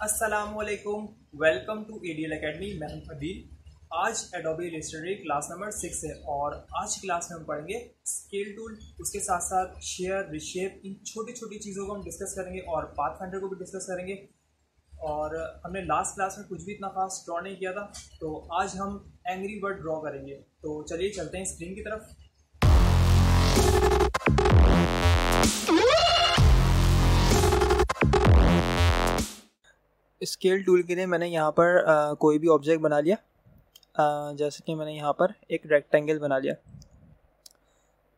अस्सलामुअलैकुम, welcome to ADL academy. मैं हूं अदील। आज एडोबी इलस्ट्रेटर क्लास नंबर 6 है और आज की क्लास में हम पढ़ेंगे स्केल टूल, उसके साथ साथ शेयर, रिशेप, इन छोटी छोटी चीज़ों को हम डिस्कस करेंगे और पाथफाइंडर को भी डिस्कस करेंगे। और हमने लास्ट क्लास में कुछ भी इतना खास ड्रॉ नहीं किया था, तो आज हम एंग्री बर्ड ड्रॉ करेंगे। तो चलिए चलते हैं स्क्रीन की तरफ। स्केल टूल के लिए मैंने यहाँ पर कोई भी ऑब्जेक्ट बना लिया। जैसे कि मैंने यहाँ पर एक रेक्टेंगल बना लिया।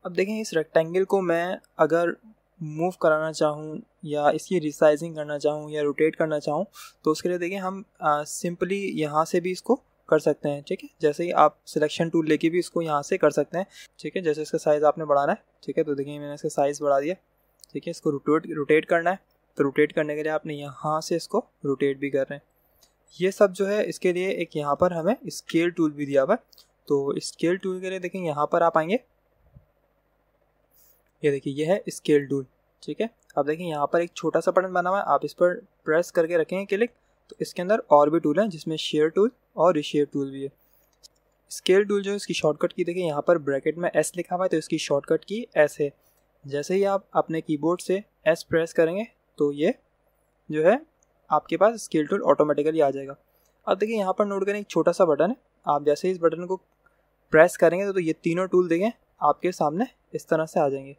अब देखें, इस रेक्टेंगल को मैं अगर मूव कराना चाहूँ या इसकी रिसाइजिंग करना चाहूँ या रोटेट करना चाहूँ, तो उसके लिए देखें हम सिंपली यहाँ से भी इसको कर सकते हैं। ठीक है, जैसे ही आप सिलेक्शन टूल लेके भी इसको यहाँ से कर सकते हैं। ठीक है, जैसे इसका साइज़ आपने बढ़ाना है। ठीक है, तो देखिए मैंने इसका साइज़ बढ़ा दिया। ठीक है, इसको रोटेट करना है, तो रोटेट करने के लिए आपने यहाँ से इसको रोटेट भी कर रहे हैं। ये सब जो है इसके लिए एक यहाँ पर हमें स्केल टूल भी दिया हुआ है। तो स्केल टूल के लिए देखें यहाँ पर आप आएंगे, ये देखिए ये है स्केल टूल। ठीक है, अब देखिए यहाँ पर एक छोटा सा बटन बना हुआ है, आप इस पर प्रेस करके रखेंगे क्लिक, तो इसके अंदर और भी टूल हैं जिसमें शेयर टूल और रिशेप टूल भी है। स्केल टूल जो है इसकी शॉर्टकट की देखिए यहाँ पर ब्रैकेट में एस लिखा हुआ है, तो इसकी शॉर्टकट की एस है। जैसे ही आप अपने कीबोर्ड से एस प्रेस करेंगे तो ये जो है आपके पास स्केल टूल ऑटोमेटिकली आ जाएगा। अब देखिए यहाँ पर नोट करें, एक छोटा सा बटन है, आप जैसे इस बटन को प्रेस करेंगे तो ये तीनों टूल देखें आपके सामने इस तरह से आ जाएंगे।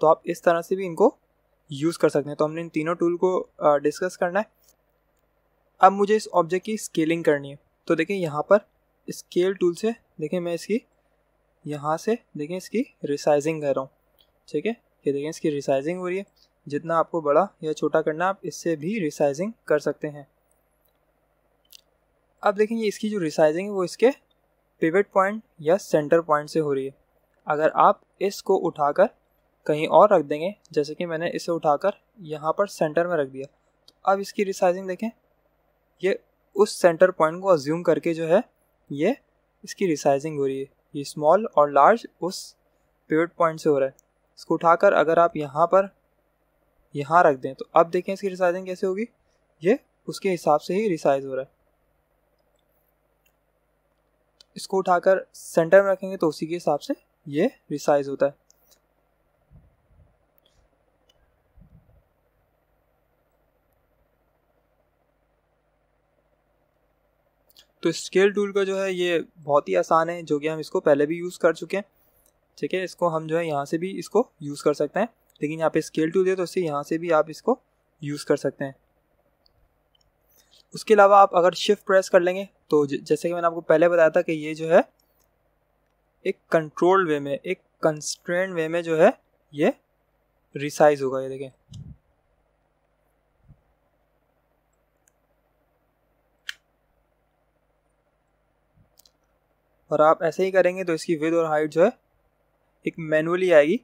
तो आप इस तरह से भी इनको यूज़ कर सकते हैं। तो हमने इन तीनों टूल को डिस्कस करना है। अब मुझे इस ऑब्जेक्ट की स्केलिंग करनी है, तो देखिए यहाँ पर स्केल टूल से देखें मैं इसकी यहाँ से देखें इसकी रिसाइजिंग कर रहा हूँ। ठीक है, ये देखें इसकी रिसाइजिंग हो रही है। जितना आपको बड़ा या छोटा करना आप इससे भी रिसाइजिंग कर सकते हैं। अब देखेंगे इसकी जो रिसाइजिंग है वो इसके पिवट पॉइंट या सेंटर पॉइंट से हो रही है। अगर आप इसको उठाकर कहीं और रख देंगे, जैसे कि मैंने इसे उठाकर यहाँ पर सेंटर में रख दिया, तो अब इसकी रिसाइजिंग देखें, ये उस सेंटर पॉइंट को अज्यूम करके जो है ये इसकी रिसाइजिंग हो रही है। ये स्मॉल और लार्ज उस पिवट पॉइंट से हो रहा है। इसको उठाकर अगर आप यहाँ रख दें, तो अब देखें इसकी रिसाइजिंग कैसे होगी, ये उसके हिसाब से ही रिसाइज हो रहा है। इसको उठाकर सेंटर में रखेंगे तो उसी के हिसाब से ये रिसाइज होता है। तो स्केल टूल का जो है ये बहुत ही आसान है, जो कि हम इसको पहले भी यूज़ कर चुके हैं। ठीक है, इसको हम जो है यहाँ से भी इसको यूज़ कर सकते हैं, लेकिन यहाँ पे स्केल टूल है तो इससे यहाँ से भी आप इसको यूज़ कर सकते हैं। उसके अलावा आप अगर शिफ्ट प्रेस कर लेंगे तो जैसे कि मैंने आपको पहले बताया था कि ये जो है एक कंट्रोल्ड वे में, एक कंस्ट्रेंट वे में जो है ये रिसाइज होगा। ये देखें, और आप ऐसे ही करेंगे तो इसकी विड्थ और हाइट जो है एक मैनुअली आएगी।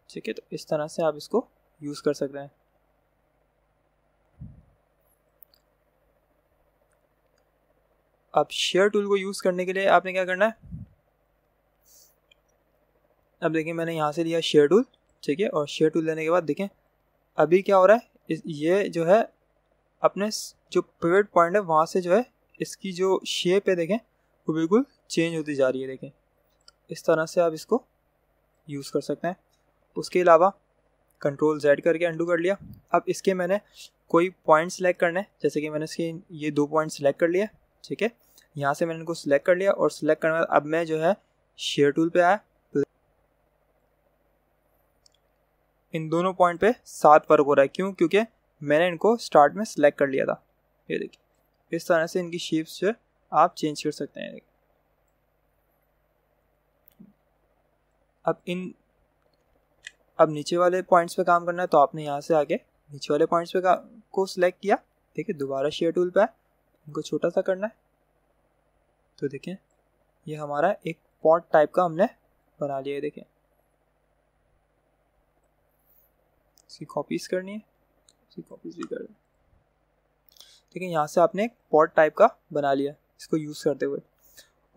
ठीक है, तो इस तरह से आप इसको यूज़ कर सकते हैं। अब शेयर टूल को यूज़ करने के लिए आपने क्या करना है, अब देखिए मैंने यहाँ से लिया शेयर टूल। ठीक है, और शेयर टूल लेने के बाद देखें अभी क्या हो रहा है, ये जो है अपने जो पिवट पॉइंट है वहाँ से जो है इसकी जो शेप है देखें वो बिल्कुल चेंज होती जा रही है। देखें इस तरह से आप इसको यूज़ कर सकते हैं। उसके अलावा कंट्रोल Z करके अंडू कर लिया। अब इसके मैंने कोई पॉइंट सेलेक्ट करना है, जैसे कि मैंने इसके ये 2 पॉइंट सेलेक्ट कर लिया। ठीक है, यहाँ से मैंने इनको सिलेक्ट कर लिया और सिलेक्ट करने के बाद अब मैं जो है शेयर टूल पे आया, तो इन दोनों पॉइंट पे 7 फर्क हो रहा है। क्यों? क्योंकि मैंने इनको स्टार्ट में सिलेक्ट कर लिया था। ये देखिए इस तरह से इनकी शेप्स जो आप चेंज कर सकते हैं। अब नीचे वाले पॉइंट्स पे काम करना है, तो आपने यहाँ से आके नीचे वाले पॉइंट्स पे को सिलेक्ट किया। देखिए दोबारा शेयर टूल पे इनको छोटा सा करना है, तो देखें ये हमारा एक पॉट टाइप का हमने बना लिया है। देखें इसकी कॉपीज करनी है, इसकी कॉपीज भी कर दें। ठीक है, यहाँ से आपने एक पॉट टाइप का बना लिया इसको यूज़ करते हुए।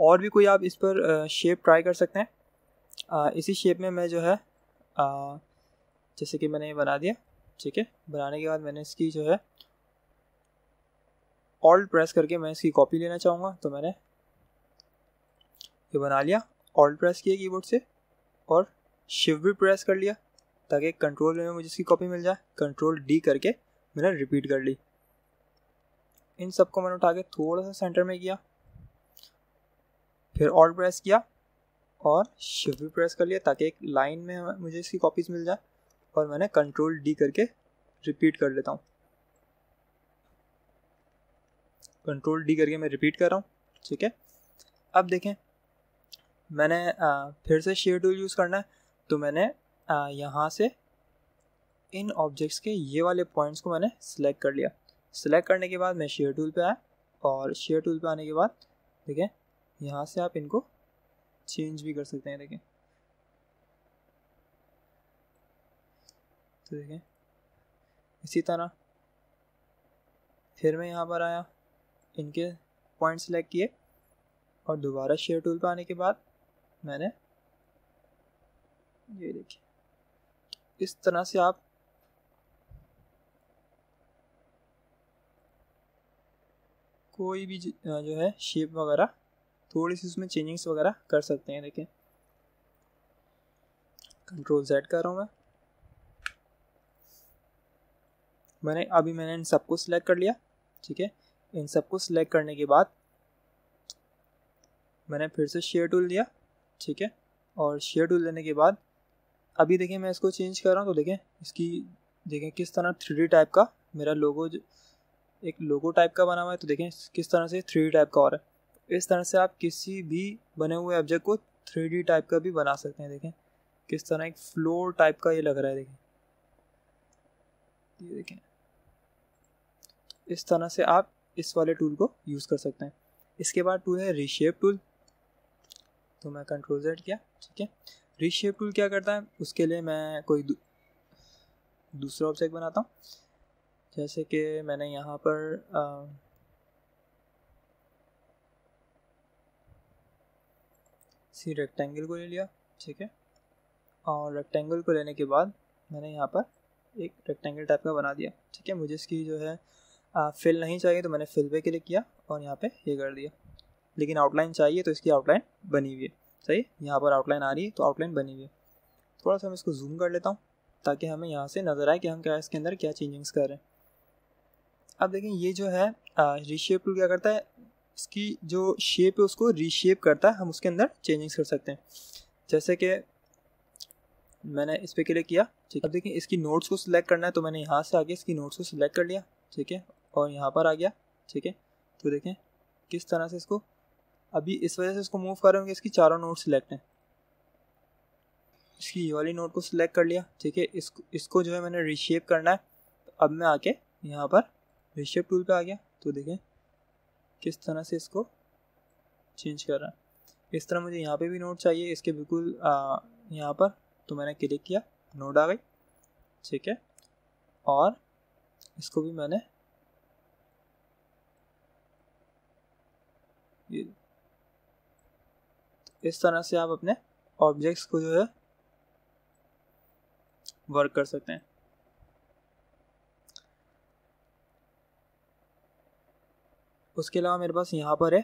और भी कोई आप इस पर शेप ट्राई कर सकते हैं। इसी शेप में मैं जो है जैसे कि मैंने ये बना दिया। ठीक है, बनाने के बाद मैंने इसकी जो है ऑल्ट प्रेस करके मैं इसकी कॉपी लेना चाहूँगा, तो मैंने ये बना लिया। ऑल्ट प्रेस किया कीबोर्ड से और शिफ्ट भी प्रेस कर लिया ताकि कंट्रोल में मुझे इसकी कॉपी मिल जाए। कंट्रोल डी करके मैंने रिपीट कर ली। इन सबको मैंने उठा के थोड़ा सा सेंटर में किया, फिर ऑल्ट प्रेस किया और शिफ्ट भी प्रेस कर लिया ताकि एक लाइन में मुझे इसकी कॉपीज मिल जाए। और मैंने कंट्रोल डी करके रिपीट कर लेता हूँ। कंट्रोल डी करके मैं रिपीट कर रहा हूँ, ठीक है। अब देखें, मैंने फिर से शेयर टूल यूज़ करना है, तो मैंने यहाँ से इन ऑब्जेक्ट्स के ये वाले पॉइंट्स को मैंने सिलेक्ट कर लिया। सिलेक्ट करने के बाद मैं शेयर टूल पे आया और शेयर टूल पे आने के बाद देखें यहाँ से आप इनको चेंज भी कर सकते हैं। देखें तो देखें इसी तरह फिर मैं यहाँ पर आया, इनके पॉइंट सेलेक्ट किए और दोबारा शेयर टूल पे आने के बाद मैंने ये देखिए इस तरह से आप कोई भी जो है शेप वगैरह थोड़ी सी उसमें चेंजिंग्स वगैरह कर सकते हैं। देखें कंट्रोल Z कर रहा हूँ मैंने इन सबको सिलेक्ट कर लिया, ठीक है। इन सबको सिलेक्ट करने के बाद मैंने फिर से शेयर टूल दिया, ठीक है। और शेयर टूल देने के बाद अभी देखें मैं इसको चेंज कर रहा हूँ, तो देखें किस तरह 3D टाइप का मेरा लोगो, एक लोगो टाइप का बना हुआ है। तो देखें किस तरह से 3D टाइप का हो रहा है। इस तरह से आप किसी भी बने हुए ऑब्जेक्ट को 3D टाइप का भी बना सकते हैं। देखें किस तरह एक फ्लोर टाइप का ये लग रहा है। देखें इस तरह से आप इस वाले टूल को यूज़ कर सकते हैं। इसके बाद टूल है रीशेप टूल, तो मैं कंट्रोल Z किया, ठीक है। रीशेप टूल क्या करता है, उसके लिए मैं कोई दूसरा ऑब्जेक्ट बनाता हूँ। जैसे कि मैंने यहाँ पर सी रेक्टेंगल को ले लिया, ठीक है। और रेक्टेंगल को लेने के बाद मैंने यहाँ पर एक रेक्टेंगल टाइप का बना दिया, ठीक है। मुझे इसकी जो है फिल नहीं चाहिए, तो मैंने फिल पे क्लिक किया और यहाँ पे ये कर दिया। लेकिन आउटलाइन चाहिए, तो इसकी आउटलाइन बनी हुई है, सही। यहाँ पर आउटलाइन आ रही है, तो आउटलाइन बनी हुई है। थोड़ा सा मैं इसको जूम कर लेता हूँ ताकि हमें यहाँ से नज़र आए कि हम क्या इसके अंदर क्या चेंजिंग्स कर रहे हैं। अब देखें ये जो है रीशेप टूल क्या करता है, इसकी जो शेप है उसको रीशेप करता है। हम उसके अंदर चेंजिंग्स कर सकते हैं। जैसे कि मैंने इस पर क्लिक किया, ठीक है। अब देखिए इसकी नोट्स को सिलेक्ट करना है, तो मैंने यहाँ से आगे इसकी नोट्स को सिलेक्ट कर लिया, ठीक है। और यहाँ पर आ गया, ठीक है। तो देखें किस तरह से इसको अभी इस वजह से इसको मूव कर रहे होंगे, इसकी चारों नोट सिलेक्ट हैं। इसकी ये वाली नोट को सिलेक्ट कर लिया, ठीक है। इसको जो है मैंने रीशेप करना है, तो अब मैं आके यहाँ पर रीशेप टूल पे आ गया। तो देखें किस तरह से इसको चेंज कर रहा है। इस तरह मुझे यहाँ पे भी नोट चाहिए, इसके बिल्कुल यहाँ पर, तो मैंने क्लिक किया, नोट आ गई, ठीक है। और इसको भी मैंने ये इस तरह से आप अपने ऑब्जेक्ट्स को जो है वर्क कर सकते हैं। उसके अलावा मेरे पास यहाँ पर है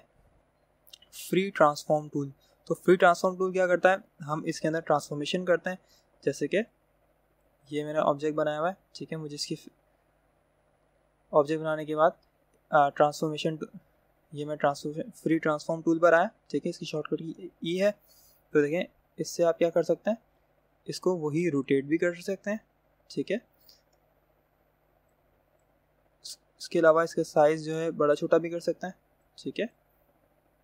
फ्री ट्रांसफॉर्म टूल। तो फ्री ट्रांसफॉर्म टूल क्या करता है, हम इसके अंदर ट्रांसफॉर्मेशन करते हैं। जैसे कि ये मेरा ऑब्जेक्ट बनाया हुआ है, ठीक है। मुझे इसकी ऑब्जेक्ट बनाने के बाद ट्रांसफॉर्मेशन, ये मैं फ्री ट्रांसफॉर्म टूल पर आया, ठीक है। इसकी शॉर्टकट की ई है। तो देखें इससे आप क्या कर सकते हैं, इसको वही रोटेट भी कर सकते हैं, ठीक है। इसके अलावा इसका साइज़ जो है बड़ा छोटा भी कर सकते हैं, ठीक है।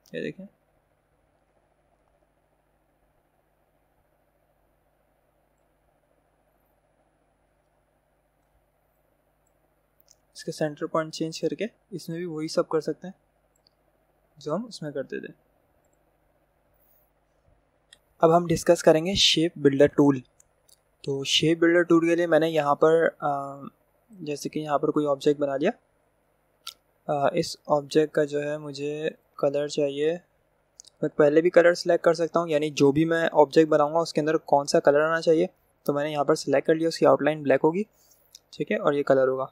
ये देखें इसके सेंटर पॉइंट चेंज करके इसमें भी वही सब कर सकते हैं जो हम उसमें करते थे। अब हम डिस्कस करेंगे शेप बिल्डर टूल। तो शेप बिल्डर टूल के लिए मैंने यहाँ पर जैसे कि यहाँ पर कोई ऑब्जेक्ट बना लिया। इस ऑब्जेक्ट का जो है मुझे कलर चाहिए। मैं पहले भी कलर सेलेक्ट कर सकता हूँ, यानी जो भी मैं ऑब्जेक्ट बनाऊँगा उसके अंदर कौन सा कलर आना चाहिए। तो मैंने यहाँ पर सिलेक्ट कर लिया, उसकी आउटलाइन ब्लैक होगी, ठीक है। और ये कलर होगा,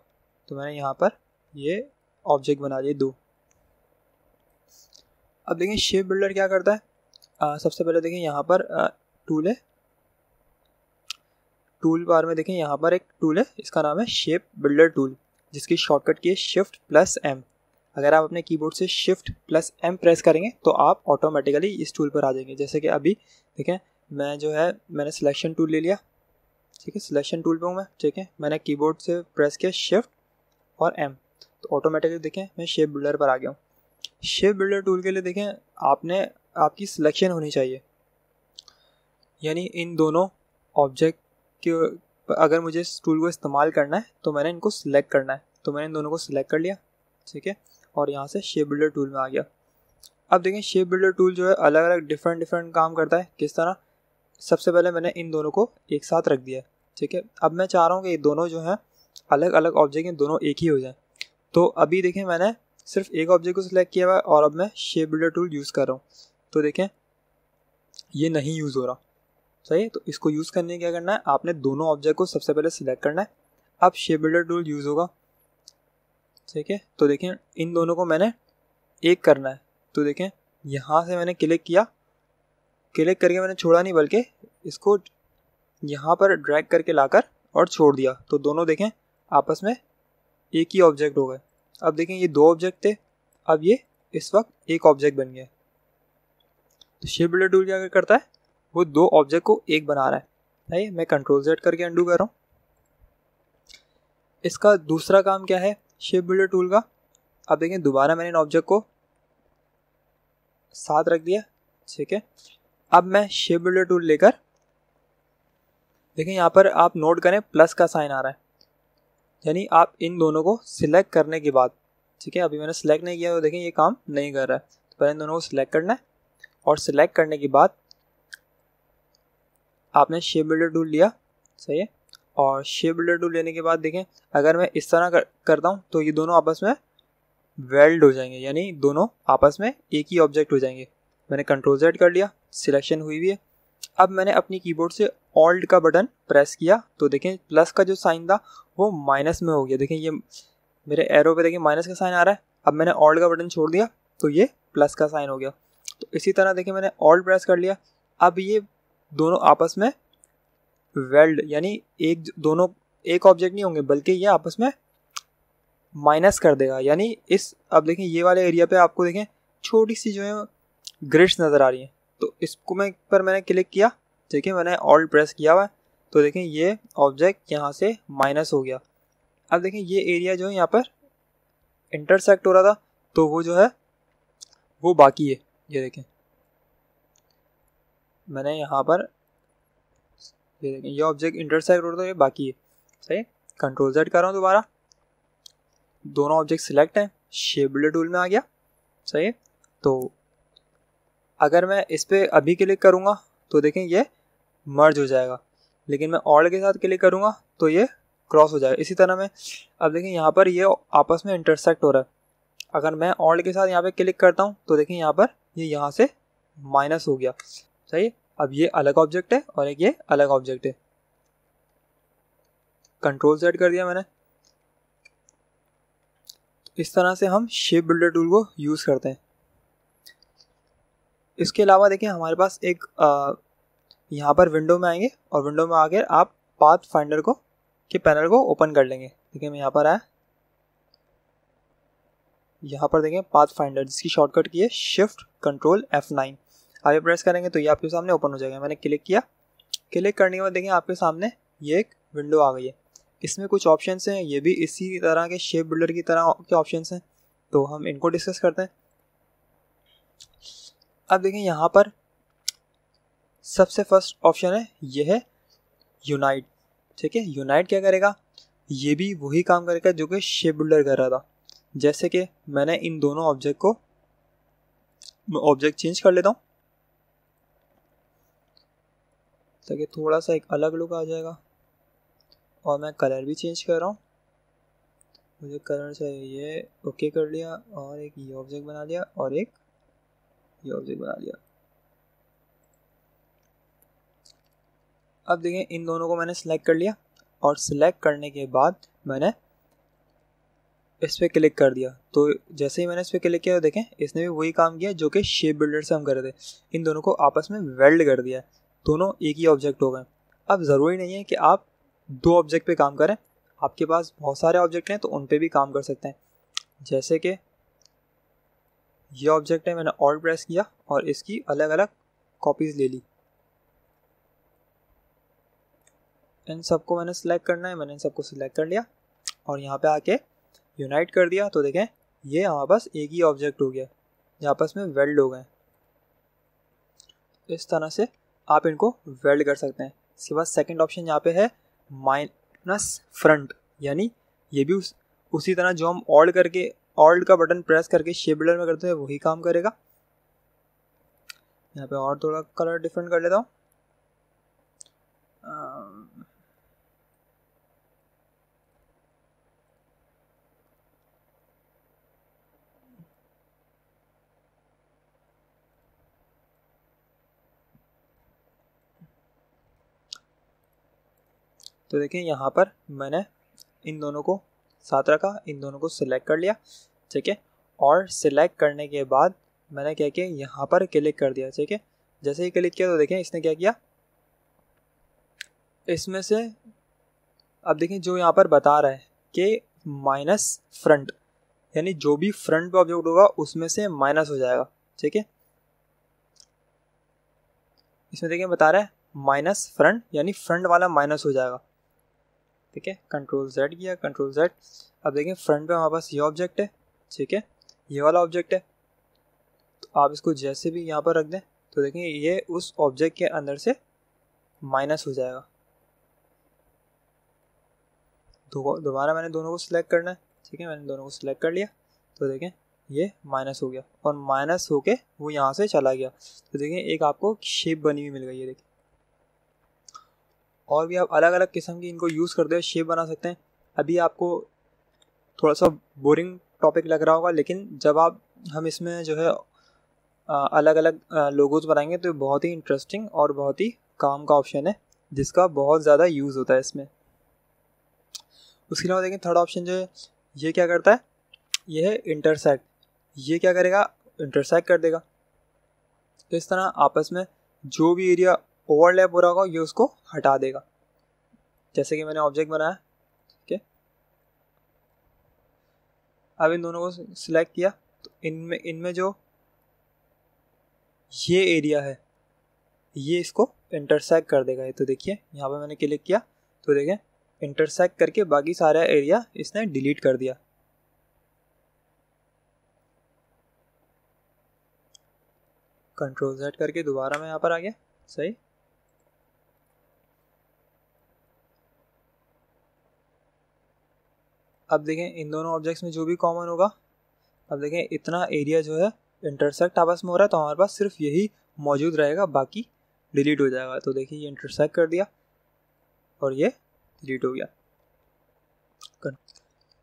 तो मैंने यहाँ पर ये ऑब्जेक्ट बना लिए 2। अब देखें शेप बिल्डर क्या करता है। सबसे पहले देखें यहाँ पर टूल है, टूल बार में देखें यहाँ पर एक टूल है, इसका नाम है शेप बिल्डर टूल, जिसकी शॉर्टकट की है Shift+M। अगर आप अपने कीबोर्ड से Shift+M प्रेस करेंगे तो आप ऑटोमेटिकली इस टूल पर आ जाएंगे। जैसे कि अभी देखें मैं जो है मैंने सिलेक्शन टूल ले लिया, ठीक है, सिलेक्शन टूल पे हूँ मैं, ठीक है, मैंने कीबोर्ड से प्रेस किया Shift और M, तो ऑटोमेटिकली देखें मैं शेप बिल्डर पर आ गया हूँ। शेप बिल्डर टूल के लिए देखें आपकी सिलेक्शन होनी चाहिए, यानी इन दोनों ऑब्जेक्ट के अगर मुझे इस टूल को इस्तेमाल करना है तो मैंने इनको सिलेक्ट करना है, तो मैंने इन दोनों को सिलेक्ट कर लिया, ठीक है, और यहाँ से शेप बिल्डर टूल में आ गया। अब देखें शेप बिल्डर टूल जो है अलग अलग डिफरेंट काम करता है। किस तरह, सबसे पहले मैंने इन दोनों को एक साथ रख दिया, ठीक है। अब मैं चाह रहा हूँ कि ये दोनों जो हैं अलग अलग ऑब्जेक्ट हैं, दोनों एक ही हो जाए। तो अभी देखें मैंने सिर्फ एक ऑब्जेक्ट को सिलेक्ट किया हुआ है और अब मैं शेप बिल्डर टूल यूज़ कर रहा हूँ, तो देखें ये नहीं यूज़ हो रहा, सही है। तो इसको यूज़ करने क्या करना है, आपने दोनों ऑब्जेक्ट को सबसे पहले सिलेक्ट करना है, अब शेप बिल्डर टूल यूज़ होगा, ठीक है। तो देखें इन दोनों को मैंने एक करना है, तो देखें यहाँ से मैंने क्लिक किया, क्लिक करके मैंने छोड़ा नहीं बल्कि इसको यहाँ पर ड्रैग करके लाकर और छोड़ दिया, तो दोनों देखें आपस में एक ही ऑब्जेक्ट हो गए। अब देखें ये 2 ऑब्जेक्ट थे, अब ये इस वक्त एक ऑब्जेक्ट बन गया। तो शेप बिल्डर टूल क्या करता है, वो 2 ऑब्जेक्ट को एक बना रहा है। मैं Ctrl+Z करके अंडू कर रहा हूँ। इसका दूसरा काम क्या है शेप बिल्डर टूल का, अब देखें दोबारा मैंने इन ऑब्जेक्ट को साथ रख दिया, ठीक है। अब मैं शेप बिल्डर टूल लेकर देखें यहाँ पर आप नोट करें प्लस का साइन आ रहा है, यानी आप इन दोनों को सिलेक्ट करने के बाद, ठीक है, अभी मैंने सिलेक्ट नहीं किया तो देखें ये काम नहीं कर रहा है। तो पहले इन दोनों को सिलेक्ट करना है और सिलेक्ट करने के बाद आपने शेप बिल्डर टूल लिया, सही है, और शेप बिल्डर टूल लेने के बाद देखें अगर मैं इस तरह करता हूँ तो ये दोनों आपस में वेल्ड हो जाएंगे, यानी दोनों आपस में एक ही ऑब्जेक्ट हो जाएंगे। मैंने Ctrl+Z कर लिया, सिलेक्शन हुई भी है। अब मैंने अपनी कीबोर्ड से ऑल्ट का बटन प्रेस किया तो देखें प्लस का जो साइन था वो माइनस में हो गया, देखें ये मेरे एरो पे देखें माइनस का साइन आ रहा है। अब मैंने ऑल्ट का बटन छोड़ दिया तो ये प्लस का साइन हो गया। तो इसी तरह देखें मैंने ऑल्ट प्रेस कर लिया, अब ये दोनों आपस में वेल्ड, यानी दोनों एक ऑब्जेक्ट नहीं होंगे बल्कि ये आपस में माइनस कर देगा, यानी अब देखें ये वाले एरिया पे आपको देखें छोटी सी जो है ग्रिड्स नज़र आ रही हैं, तो इसको मैंने क्लिक किया, ठीक है, मैंने ऑल्ट प्रेस किया हुआ है, तो देखें ये ऑब्जेक्ट यहाँ से माइनस हो गया। अब देखें ये एरिया जो है यहाँ पर इंटरसेक्ट हो रहा था तो वो जो है वो बाकी है, ये देखें मैंने यहाँ पर ये देखें ये ऑब्जेक्ट इंटरसेक्ट हो रहा था, ये बाकी है, सही। Ctrl+Z कर रहा हूँ दोबारा, दोनों ऑब्जेक्ट सिलेक्ट हैं, शेप बिल्डर टूल में आ गया, सही है। तो अगर मैं इस पर अभी क्लिक करूँगा तो देखें ये मर्ज हो जाएगा, लेकिन मैं ऑल्ट के साथ क्लिक करूँगा तो ये क्रॉस हो जाएगा। इसी तरह मैं अब देखें यहाँ पर ये आपस में इंटरसेक्ट हो रहा है, अगर मैं ऑल्ट के साथ यहाँ पे क्लिक करता हूँ तो देखें यहाँ पर ये यहाँ से माइनस हो गया, सही है। अब ये अलग ऑब्जेक्ट है और एक ये अलग ऑब्जेक्ट है। Ctrl+Z कर दिया मैंने। इस तरह से हम शेप बिल्डर टूल को यूज़ करते हैं। इसके अलावा देखिए हमारे पास एक यहाँ पर विंडो में आएंगे और विंडो में आकर आप पाथ फाइंडर के पैनल को ओपन कर लेंगे। देखिए मैं यहाँ पर आया, यहाँ पर देखें पाथ फाइंडर जिसकी शॉर्टकट की है Shift+Ctrl+F9, आप ये प्रेस करेंगे तो ये आपके सामने ओपन हो जाएगा। मैंने क्लिक किया, क्लिक करने के बाद देखें आपके सामने ये एक विंडो आ गई है। इसमें कुछ ऑप्शंस हैं, ये भी इसी तरह के शेप बिल्डर की तरह के ऑप्शंस हैं, तो हम इनको डिस्कस करते हैं। अब देखें यहाँ पर सबसे फर्स्ट ऑप्शन है, ये है यूनाइट, ठीक है। यूनाइट क्या करेगा, ये भी वही काम करेगा जो कि शेप बिल्डर कर रहा था। जैसे कि मैंने इन दोनों ऑब्जेक्ट को ऑब्जेक्ट चेंज कर लेता हूँ ताकि थोड़ा सा एक अलग लुक आ जाएगा, और मैं कलर भी चेंज कर रहा हूँ, मुझे कलर चाहिए, ये ओके कर लिया, और एक ये ऑब्जेक्ट बना लिया और एक ये ऑब्जेक्ट बना लिया। अब देखें इन दोनों को मैंने सिलेक्ट कर लिया और सिलेक्ट करने के बाद मैंने इस पर क्लिक कर दिया, तो जैसे ही मैंने इस पर क्लिक किया तो देखें इसने भी वही काम किया जो कि शेप बिल्डर से हम कर रहे थे, इन दोनों को आपस में वेल्ड कर दिया, दोनों एक ही ऑब्जेक्ट हो गए। अब ज़रूरी नहीं है कि आप दो ऑब्जेक्ट पे काम करें, आपके पास बहुत सारे ऑब्जेक्ट हैं तो उन पे भी काम कर सकते हैं। जैसे कि ये ऑब्जेक्ट है, मैंने ऑल्ट प्रेस किया और इसकी अलग अलग कॉपीज़ ले ली। इन सबको मैंने सिलेक्ट करना है, मैंने इन सबको सिलेक्ट कर लिया और यहाँ पे आके यूनाइट कर दिया, तो देखें ये हमारे पास एक ही ऑब्जेक्ट हो गया, ये आपस में वेल्ड हो गए। इस तरह से आप इनको वेल्ड कर सकते हैं। इसके बाद सेकंड ऑप्शन यहाँ पे है माइनस फ्रंट, यानी ये भी उसी तरह जो हम ऑल्ट का बटन प्रेस करके शेप बिल्डर में करते हैं वही काम करेगा। यहाँ पे और थोड़ा कलर डिफरेंट कर लेता हूँ। तो देखिए यहाँ पर मैंने इन दोनों को साथ रखा, इन दोनों को सिलेक्ट कर लिया, ठीक है। और सिलेक्ट करने के बाद मैंने क्या किया, यहाँ पर क्लिक कर दिया, ठीक है। जैसे ही क्लिक किया तो देखें इसने क्या किया, इसमें से अब देखें जो यहाँ पर बता रहा है कि माइनस फ्रंट, यानी जो भी फ्रंट पे ऑब्जेक्ट होगा उसमें से माइनस हो जाएगा, ठीक है। इसमें देखिए बता रहा है माइनस फ्रंट, यानी फ्रंट वाला माइनस हो जाएगा, ठीक है। कंट्रोल Z किया, कंट्रोल Z। अब देखें फ्रंट पे हमारे पास ये ऑब्जेक्ट है, ठीक है, ये वाला ऑब्जेक्ट है, तो आप इसको जैसे भी यहाँ पर रख दें तो देखें ये उस ऑब्जेक्ट के अंदर से माइनस हो जाएगा। दोबारा मैंने दोनों को सिलेक्ट करना है, ठीक है, मैंने दोनों को सिलेक्ट कर लिया, तो देखें ये माइनस हो गया और माइनस होके वो यहाँ से चला गया, तो देखें एक आपको शेप बनी हुई मिल गई है। देखिए और भी आप अलग अलग किस्म की इनको यूज़ करते हुए शेप बना सकते हैं। अभी आपको थोड़ा सा बोरिंग टॉपिक लग रहा होगा, लेकिन जब हम इसमें जो है अलग अलग लोगोज बनाएंगे तो बहुत ही इंटरेस्टिंग और बहुत ही काम का ऑप्शन है जिसका बहुत ज़्यादा यूज़ होता है इसमें। उसके अलावा देखें थर्ड ऑप्शन जो है ये क्या करता है, ये है इंटरसेक्ट। ये क्या करेगा, इंटरसेक्ट कर देगा, तो इस तरह आपस में जो भी एरिया ओवरलैप हो रहा होगा ये उसको हटा देगा। जैसे कि मैंने ऑब्जेक्ट बनाया, ठीक है, अब इन दोनों को सिलेक्ट किया तो इनमें जो ये एरिया है ये इसको इंटरसेक्ट कर देगा। तो देखिए यहाँ पे मैंने क्लिक किया तो देखें इंटरसेक्ट करके बाकी सारा एरिया इसने डिलीट कर दिया। कंट्रोल Z करके दोबारा मैं यहाँ पर आ गया, सही। अब देखें इन दोनों ऑब्जेक्ट्स में जो भी कॉमन होगा, अब देखें इतना एरिया जो है इंटरसेक्ट आपस में हो रहा है, तो हमारे पास सिर्फ यही मौजूद रहेगा, बाकी डिलीट हो जाएगा। तो देखिए ये इंटरसेक्ट कर दिया और ये डिलीट हो गया।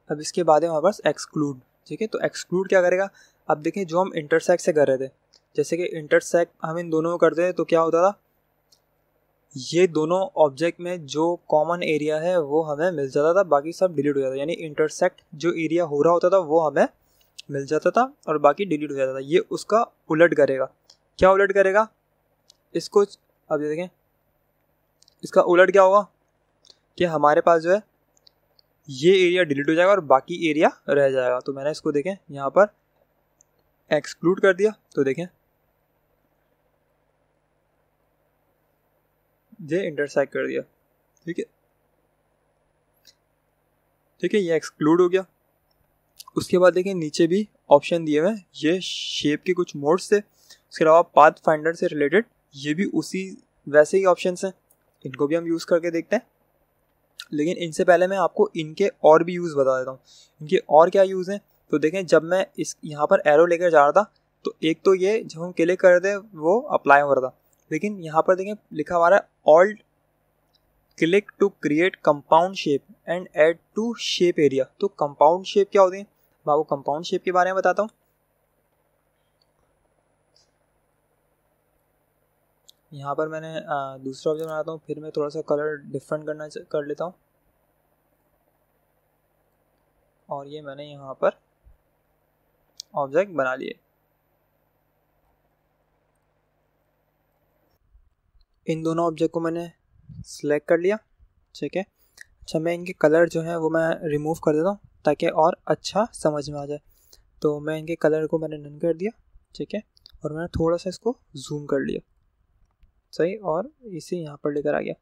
अब इसके बाद है हमारे पास एक्सक्लूड, ठीक है। तो एक्सक्लूड क्या करेगा, अब देखें जो हम इंटरसेक्ट से कर रहे थे, जैसे कि इंटरसेक्ट हम इन दोनों को करते थे तो क्या होता था, ये दोनों ऑब्जेक्ट में जो कॉमन एरिया है वो हमें मिल जाता था, बाकी सब डिलीट हो जाता था। यानी इंटरसेक्ट जो एरिया हो रहा होता था वो हमें मिल जाता था और बाकी डिलीट हो जाता था। ये उसका उलट करेगा। क्या उलट करेगा, इसको अब ये देखें, इसका उलट क्या होगा कि हमारे पास जो है ये एरिया डिलीट हो जाएगा और बाकी एरिया रह जाएगा। तो मैंने इसको देखें यहाँ पर एक्सक्लूड कर दिया, तो देखें ये इंटरसेक्ट कर दिया, ठीक है, ठीक है, ये एक्सक्लूड हो गया। उसके बाद देखें नीचे भी ऑप्शन दिए हुए हैं, ये शेप के कुछ मोड्स थे। उसके अलावा पाथ फाइंडर से रिलेटेड ये भी उसी वैसे ही ऑप्शंस हैं, इनको भी हम यूज़ करके देखते हैं। लेकिन इनसे पहले मैं आपको इनके और भी यूज़ बता देता हूँ। इनके और क्या यूज़ हैं, तो देखें जब मैं इस यहाँ पर एरो लेकर जा रहा था तो एक तो ये जब हम क्लिक कर रहे थे वो अप्लाई हो रहा था, लेकिन यहाँ पर देखें लिखा हुआ है alt click to create compound shape and add to shape area. तो कंपाउंड शेप क्या होती है, मैं आपको कंपाउंड शेप के बारे में बताता हूँ। यहाँ पर मैंने दूसरा ऑब्जेक्ट बनाता हूँ, फिर मैं थोड़ा सा कलर डिफरेंट कर लेता हूँ। और ये मैंने यहाँ पर ऑब्जेक्ट बना लिए। इन दोनों ऑब्जेक्ट को मैंने सिलेक्ट कर लिया, ठीक है। अच्छा, मैं इनके कलर जो हैं वो मैं रिमूव कर देता हूँ ताकि और अच्छा समझ में आ जाए। तो मैं इनके कलर को मैंने नन कर दिया, ठीक है, और मैंने थोड़ा सा इसको जूम कर लिया, सही, और इसे यहाँ पर लेकर आ गया।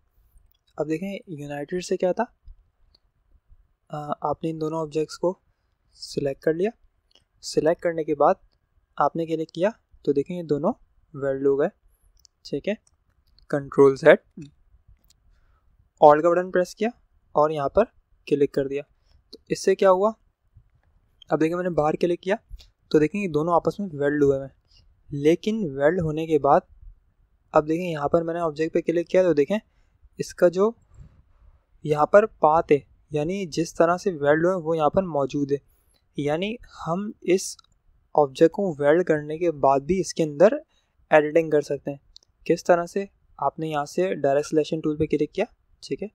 अब देखें यूनाइटेड से क्या था, आपने इन दोनों ऑब्जेक्ट्स को सिलेक्ट कर लिया। सिलेक्ट करने के बाद आपने क्लिक किया तो देखें ये दोनों वेल्ड हो गए, ठीक है। कंट्रोल Z, ऑल का बटन प्रेस किया और यहाँ पर क्लिक कर दिया। तो इससे क्या हुआ, अब देखिए मैंने बाहर क्लिक किया तो देखें ये दोनों आपस में वेल्ड हुए हैं। लेकिन वेल्ड होने के बाद अब देखें यहाँ पर मैंने ऑब्जेक्ट पे क्लिक किया तो देखें इसका जो यहाँ पर पाथ है, यानी जिस तरह से वेल्ड हुए वो यहाँ पर मौजूद है। यानी हम इस ऑब्जेक्ट को वेल्ड करने के बाद भी इसके अंदर एडिटिंग कर सकते हैं। किस तरह से, आपने यहाँ से डायरेक्ट सिलेक्शन टूल पे क्लिक किया, ठीक है,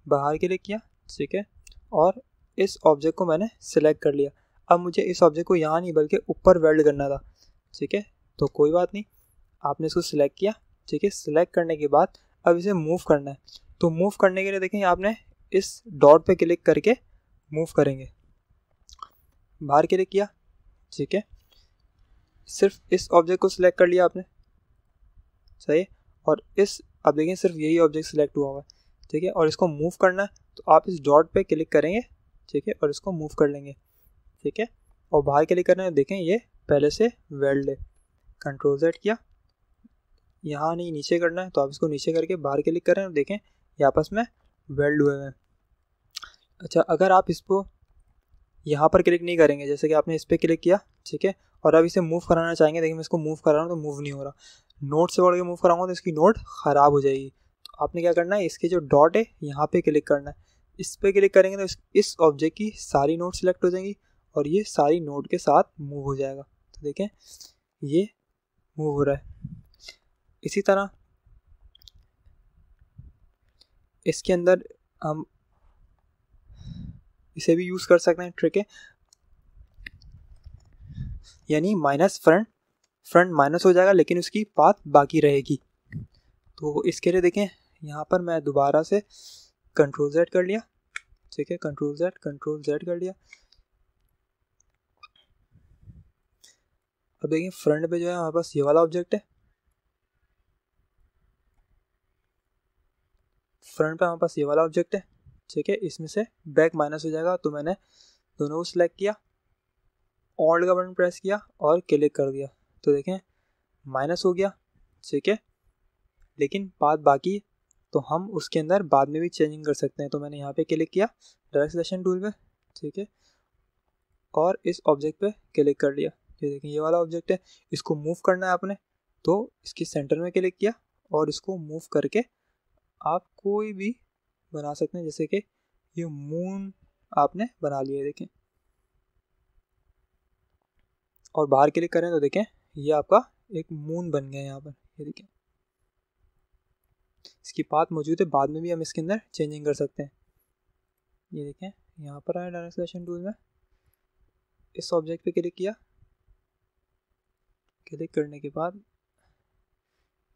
बाहर क्लिक किया, ठीक है, और इस ऑब्जेक्ट को मैंने सिलेक्ट कर लिया। अब मुझे इस ऑब्जेक्ट को यहाँ नहीं बल्कि ऊपर वेल्ड करना था, ठीक है। तो कोई बात नहीं, आपने इसको सिलेक्ट किया, ठीक है। सिलेक्ट करने के बाद अब इसे मूव करना है। तो मूव करने के लिए देखें आपने इस डॉट पे क्लिक करके मूव करेंगे। बाहर क्लिक किया, ठीक है, सिर्फ इस ऑब्जेक्ट को सिलेक्ट कर लिया आपने, सही, और इस अब देखें सिर्फ यही ऑब्जेक्ट सिलेक्ट हुआ हुआ है, ठीक है, और इसको मूव करना है तो आप इस डॉट पे क्लिक करेंगे, ठीक है, और इसको मूव कर लेंगे, ठीक है, और बाहर क्लिक करना है। देखें ये पहले से वेल्ड है। कंट्रोल Z किया, यहाँ नहीं नीचे करना है तो आप इसको नीचे करके बाहर क्लिक करें और देखें ये आपस में वेल्ड हुए हैं। अच्छा, अगर आप इसको यहाँ पर क्लिक नहीं करेंगे, जैसे कि आपने इस पर क्लिक किया, ठीक है, और अब इसे मूव कराना चाहेंगे, देखिए मैं इसको मूव कर रहा हूँ तो मूव नहीं हो रहा। नोट से बढ़ के मूव कराऊंगा तो इसकी नोट ख़राब हो जाएगी। तो आपने क्या करना है, इसके जो डॉट है यहाँ पे क्लिक करना है। इस पर क्लिक करेंगे तो इस ऑब्जेक्ट की सारी नोट सिलेक्ट हो जाएंगी और ये सारी नोट के साथ मूव हो जाएगा। तो देखें ये मूव हो रहा है। इसी तरह इसके अंदर हम इसे भी यूज़ कर सकते हैं, ठीक है, यानी माइनस फ्रंट माइनस हो जाएगा लेकिन उसकी पाथ बाकी रहेगी। तो इसके लिए देखें यहाँ पर मैं दोबारा से कंट्रोल Z कर लिया, ठीक है, कंट्रोल Z कर लिया। अब देखिए फ्रंट पे जो है हमारे पास ये वाला ऑब्जेक्ट है, फ्रंट पे हमारे पास ये वाला ऑब्जेक्ट है, ठीक है, इसमें से बैक माइनस हो जाएगा। तो मैंने दोनों को सिलेक्ट किया, ऑल्ट का बटन प्रेस किया और क्लिक कर दिया तो देखें माइनस हो गया, ठीक है, लेकिन पाथ बाकी, तो हम उसके अंदर बाद में भी चेंजिंग कर सकते हैं। तो मैंने यहाँ पे क्लिक किया डायरेक्ट सिलेक्शन टूल पे, ठीक है, और इस ऑब्जेक्ट पे क्लिक कर लिया। ये देखें ये वाला ऑब्जेक्ट है, इसको मूव करना है आपने, तो इसकी सेंटर में क्लिक किया और इसको मूव करके आप कोई भी बना सकते हैं, जैसे कि ये मून आपने बना लिया, देखें, और बाहर क्लिक करें तो देखें ये आपका एक मून बन गया है यहाँ पर। ये देखें इसकी पाथ मौजूद है, बाद में भी हम इसके अंदर चेंजिंग कर सकते हैं। ये देखें यहाँ पर आया डायरेक्ट सिलेक्शन टूल में, इस ऑब्जेक्ट पे क्लिक किया, क्लिक करने के बाद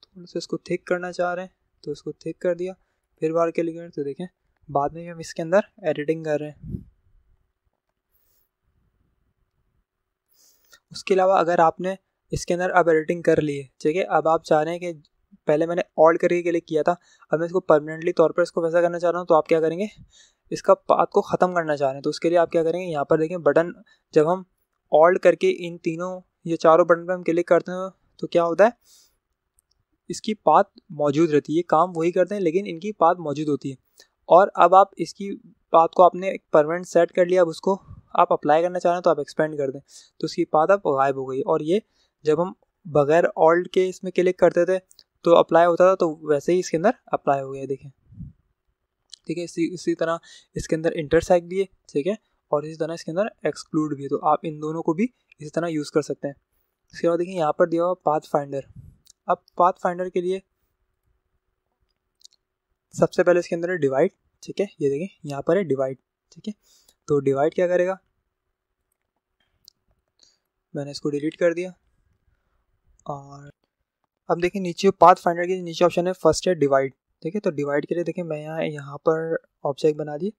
थोड़ा सा इसको थिक करना चाह रहे हैं तो इसको थिक कर दिया, फिर बाहर क्लिक करें तो देखें बाद में भी हम इसके अंदर एडिटिंग कर रहे हैं। उसके अलावा अगर आपने इसके अंदर अब एडिटिंग कर ली है, ठीक है, अब आप चाह रहे हैं कि पहले मैंने ऑल्ट करके क्लिक किया था, अब मैं इसको परमानेंटली तौर पर इसको वैसा करना चाह रहा हूँ, तो आप क्या करेंगे, इसका पाथ को ख़त्म करना चाह रहे हैं तो उसके लिए आप क्या करेंगे, यहाँ पर देखें बटन, जब हम ऑल्ट करके इन तीनों ये चारों बटन पर हम क्लिक करते हैं तो क्या होता है, इसकी पाथ मौजूद रहती है। ये काम वही करते हैं लेकिन इनकी पाथ मौजूद होती है। और अब आप इसकी पाथ को आपने एक परमानेंट सेट कर लिया, अब उसको आप अप्लाई करना चाह रहे हैं तो आप एक्सपेंड कर दें तो उसकी पाथ अब गायब हो गई। और ये जब हम बगैर ऑल्ट के इसमें क्लिक करते थे तो अप्लाई होता था, तो वैसे ही इसके अंदर अप्लाई हो गया, देखें, ठीक है। इसी तरह इसके अंदर इंटरसेक्ट भी है, ठीक है, और इसी तरह इसके अंदर एक्सक्लूड भी है, तो आप इन दोनों को भी इसी तरह यूज़ कर सकते हैं। इसके बाद देखिए यहाँ पर दिया हुआ पाथ फाइंडर। अब पाथ फाइंडर के लिए सबसे पहले इसके अंदर है डिवाइड, ठीक है, ये देखें यहाँ पर है डिवाइड, ठीक है, तो डिवाइड क्या करेगा, मैंने इसको डिलीट कर दिया। और अब देखिए नीचे पाथ फाइंडर के नीचे ऑप्शन है फर्स्ट है डिवाइड। ठीक है, तो डिवाइड के लिए देखिए मैं यहाँ पर ऑब्जेक्ट बना दिए।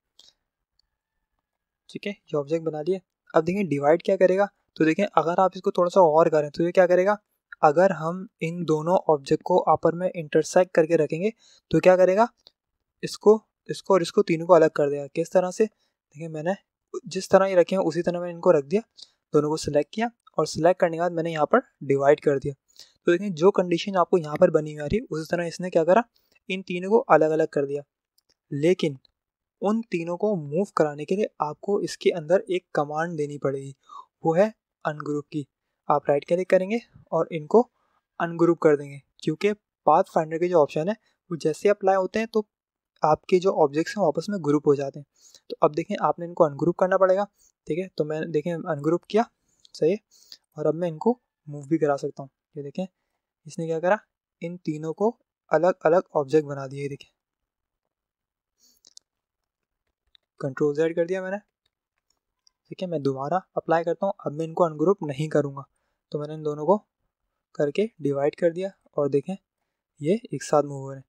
ठीक है, ये ऑब्जेक्ट बना दिए। अब देखिए डिवाइड क्या करेगा, तो देखिए अगर आप इसको थोड़ा सा और करें तो ये क्या करेगा, अगर हम इन दोनों ऑब्जेक्ट को आपस में इंटरसेक्ट करके रखेंगे तो क्या करेगा, इसको इसको और इसको तीनों को अलग कर देगा। किस तरह से, देखिए मैंने जिस तरह ये रखे हैं उसी तरह मैंने इनको रख दिया, दोनों को सिलेक्ट किया और सिलेक्ट करने के बाद मैंने यहाँ पर डिवाइड कर दिया। तो देखिए जो कंडीशन आपको यहाँ पर बनी हुई आ रही उसी तरह इसने क्या करा, इन तीनों को अलग अलग कर दिया। लेकिन उन तीनों को मूव कराने के लिए आपको इसके अंदर एक कमांड देनी पड़ेगी, वो है अनग्रुप की। आप राइट क्लिक करेंगे और इनको अनग्रुप कर देंगे, क्योंकि पाथ फाइंडर के जो ऑप्शन है वो जैसे अप्लाई होते हैं तो आपके जो ऑब्जेक्ट्स हैं आपस में ग्रुप हो जाते हैं। तो अब देखें आपने इनको अनग्रुप करना पड़ेगा। ठीक है, तो मैं देखें अनग्रुप किया, सही है। और अब मैं इनको मूव भी करा सकता हूँ। ये देखें इसने क्या करा, इन तीनों को अलग अलग ऑब्जेक्ट बना दिए। देखें कंट्रोल Z कर दिया मैंने। ठीक है, मैं दोबारा अप्लाई करता हूँ। अब मैं इनको अनग्रुप नहीं करूँगा, तो मैंने इन दोनों को करके डिवाइड कर दिया और देखें ये एक साथ मूव हो रहे हैं।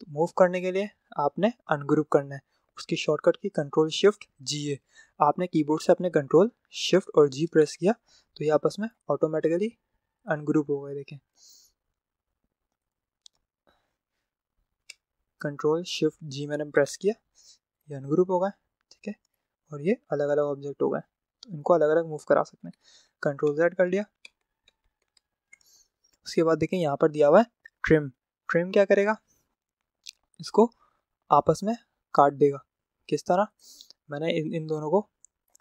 तो मूव करने के लिए आपने अनग्रुप करना है। उसकी शॉर्टकट की कंट्रोल शिफ्ट G है। आपने कीबोर्ड से अपने कंट्रोल शिफ्ट और G प्रेस किया तो ये आपस में ऑटोमेटिकली अनग्रुप हो गए। देखें कंट्रोल शिफ्ट G मैंने प्रेस किया, ये अनग्रुप हो गए। ठीक है, और ये अलग अलग ऑब्जेक्ट हो गए, तो इनको अलग अलग मूव करा सकते हैं। कंट्रोल Z कर लिया। उसके बाद देखें यहाँ पर दिया हुआ है ट्रिम। ट्रिम क्या करेगा, इसको आपस में काट देगा। किस तरह, मैंने इन दोनों को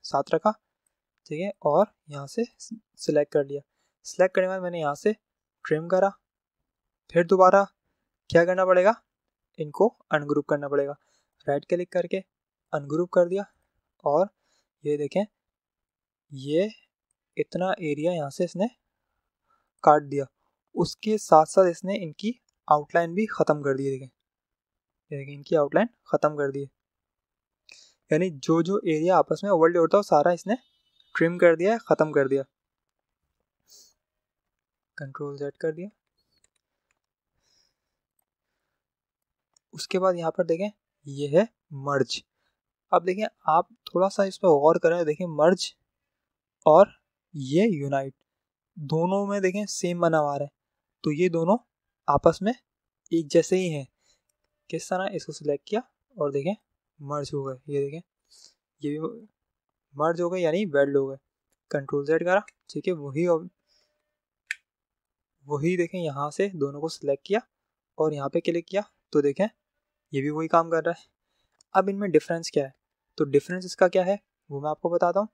साथ रखा। ठीक है, और यहाँ से सिलेक्ट कर लिया। सिलेक्ट करने के बाद मैंने यहाँ से ट्रिम करा, फिर दोबारा क्या करना पड़ेगा, इनको अनग्रुप करना पड़ेगा। राइट क्लिक करके अनग्रुप कर दिया और ये देखें ये इतना एरिया यहाँ से इसने काट दिया। उसके साथ साथ इसने इनकी आउटलाइन भी ख़त्म कर दी। देखें ये देखें इनकी आउटलाइन ख़त्म कर दी, यानी जो जो एरिया आपस में ओवरले होता है वो सारा इसने ट्रिम कर दिया है, ख़त्म कर दिया। कंट्रोल Z कर दिया। उसके बाद यहाँ पर देखें ये है मर्ज। अब देखें आप थोड़ा सा इस पर गौर करें, देखें मर्ज और ये यूनाइट दोनों में देखें सेम बना हुआ है, तो ये दोनों आपस में एक जैसे ही हैं। किस तरह, इसको सिलेक्ट किया और देखें मर्ज हो गए। ये देखें ये भी मर्ज हो गए, यानी वेल्ड हो गए। कंट्रोल Z करा। ठीक है, वही देखें यहाँ से दोनों को सिलेक्ट किया और यहाँ पे क्लिक किया तो देखें ये भी वही काम कर रहा है। अब इनमें डिफरेंस क्या है, तो डिफरेंस इसका क्या है वो मैं आपको बताता हूँ।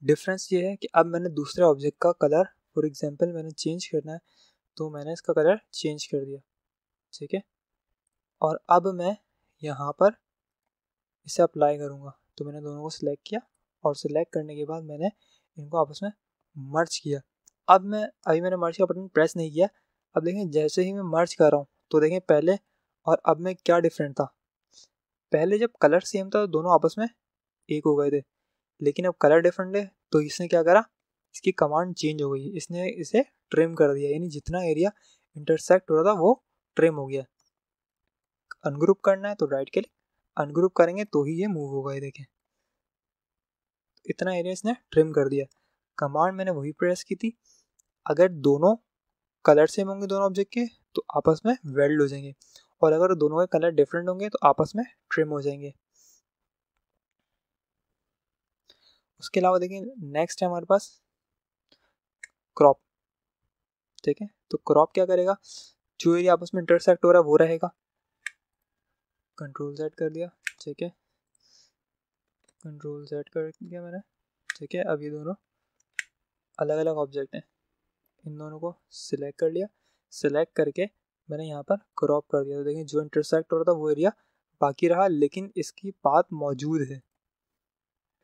डिफरेंस ये है कि अब मैंने दूसरे ऑब्जेक्ट का कलर फॉर एग्जांपल मैंने चेंज करना है, तो मैंने इसका कलर चेंज कर दिया। ठीक है, और अब मैं यहाँ पर इसे अप्लाई करूँगा, तो मैंने दोनों को सिलेक्ट किया और सिलेक्ट करने के बाद मैंने इनको आपस में मर्ज किया। अब मैंने मर्ज का बटन प्रेस नहीं किया। अब देखें जैसे ही मैं मर्ज कर रहा हूँ तो देखें पहले और अब में क्या डिफरेंट था। पहले जब कलर सेम था तो दोनों आपस में एक हो गए थे, लेकिन अब कलर डिफरेंट है तो इसने क्या करा, इसकी कमांड चेंज हो गई, इसने इसे ट्रिम कर दिया, यानी जितना एरिया इंटरसेक्ट हो रहा था वो ट्रिम हो गया। अनग्रुप करना है तो राइट क्लिक, अनग्रुप करेंगे तो ही ये मूव होगा। ये देखें इतना एरिया इसने ट्रिम कर दिया। कमांड मैंने वही प्रेस की थी। अगर दोनों कलर सेम होंगे दोनों ऑब्जेक्ट के तो आपस में वेल्ड हो जाएंगे, और अगर दोनों के कलर डिफरेंट होंगे तो आपस में ट्रिम हो जाएंगे। उसके अलावा देखिए नेक्स्ट है हमारे पास क्रॉप। ठीक है, तो क्रॉप क्या करेगा, जो एरिया आपस में इंटरसेक्ट हो रहा है वो रहेगा। कंट्रोल Z कर दिया। ठीक है, कंट्रोल Z कर दिया मैंने। ठीक है, अब ये दोनों अलग अलग ऑब्जेक्ट हैं, इन दोनों को सिलेक्ट कर लिया। सिलेक्ट करके मैंने यहाँ पर क्रॉप कर दिया, तो देखिए जो इंटरसेक्ट हो रहा था वो एरिया बाकी रहा, लेकिन इसकी पाथ मौजूद है।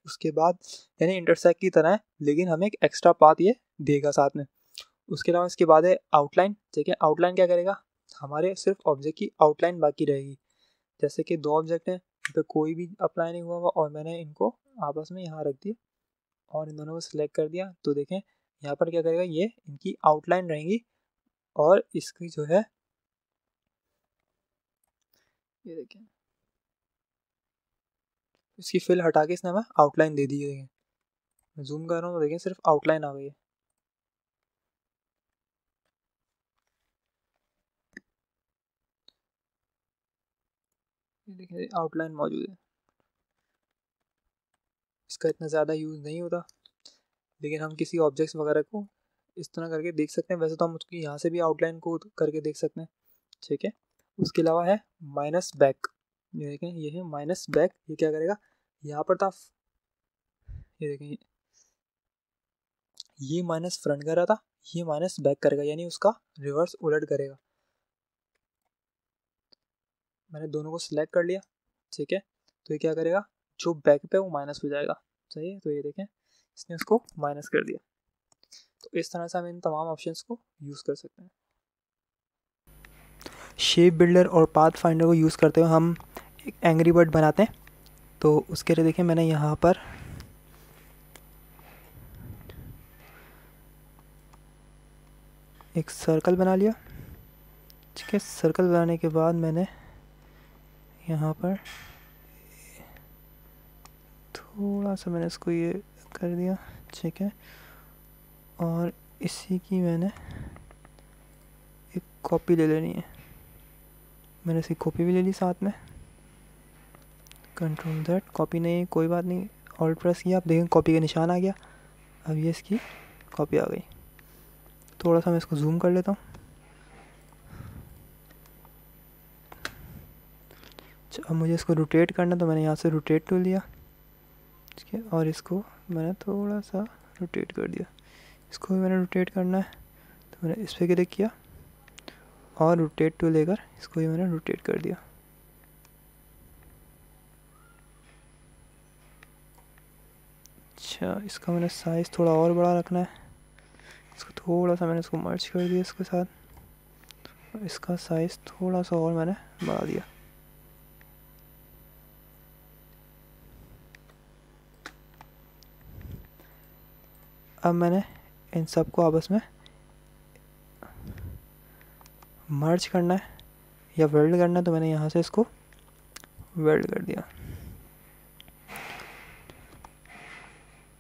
उसके बाद यानी इंटरसेक्ट की तरह है, लेकिन हमें एक एक्स्ट्रा पाथ ये देगा साथ में। उसके अलावा इसके बाद है आउटलाइन। ठीक है, आउटलाइन क्या करेगा, हमारे सिर्फ ऑब्जेक्ट की आउटलाइन बाकी रहेगी। जैसे कि दो ऑब्जेक्ट हैं, तो कोई भी अप्लाई नहीं हुआ और मैंने इनको आपस में यहाँ रख दिया। और इन दोनों को सिलेक्ट कर दिया तो देखें यहाँ पर क्या करेगा, ये इनकी आउटलाइन रहेंगी और इसकी जो है ये देखें इसकी फिल हटा के इसने हमें आउटलाइन दे दी है। मैं जूम कर रहा हूँ तो देखें सिर्फ आउटलाइन आ गई है। ये देखिए आउटलाइन मौजूद है। इसका इतना ज़्यादा यूज़ नहीं होता, लेकिन हम किसी ऑब्जेक्ट्स वगैरह को इस तरह करके देख सकते हैं। वैसे तो हम उसकी यहाँ से भी आउटलाइन को करके देख सकते हैं, ठीक है। उसके अलावा है माइनस बैक, ये देखें ये है माइनस बैक। ये क्या करेगा, यहाँ पर था, ये देखें ये माइनस फ्रंट कर रहा था, ये माइनस बैक करेगा, यानी उसका रिवर्स उलट करेगा। मैंने दोनों को सिलेक्ट कर लिया, ठीक है। तो ये क्या करेगा, जो बैक पे वो माइनस हो जाएगा, सही है। तो ये देखें इसने उसको माइनस कर दिया। तो इस तरह से हम इन तमाम ऑप्शंस को यूज़ कर सकते हैं। शेप बिल्डर और पाथ फाइंडर को यूज़ करते हुए हम एक एंग्री बर्ड बनाते हैं। तो उसके लिए देखिए मैंने यहाँ पर एक सर्कल बना लिया, ठीक है। सर्कल बनाने के बाद मैंने यहाँ पर थोड़ा सा मैंने इसको ये कर दिया, ठीक है। और इसी की मैंने एक कॉपी ले लेनी है। मैंने इसकी कॉपी भी ले ली साथ में, कंट्रोल Z। कॉपी नहीं कोई बात नहीं, ऑल्ट प्रेस किया, आप देखें कॉपी का निशान आ गया। अब ये इसकी कॉपी आ गई। थोड़ा सा मैं इसको जूम कर लेता हूँ। अब मुझे इसको रोटेट करना, तो मैंने यहाँ से रोटेट टूल लिया, ठीक है। और इसको मैंने थोड़ा सा रोटेट कर दिया। इसको भी मैंने रोटेट करना है, तो मैंने इस पर क्लिक किया और रोटेट टूल लेकर इसको भी मैंने रोटेट कर दिया। अच्छा, इसका मैंने साइज़ थोड़ा और बड़ा रखना है। इसको थोड़ा सा मैंने इसको मर्ज कर दिया इसके साथ, और इसका साइज़ थोड़ा सा और मैंने बढ़ा दिया। अब मैंने इन सबको आपस में मर्ज करना है या वेल्ड करना है, तो मैंने यहाँ से इसको वेल्ड कर दिया।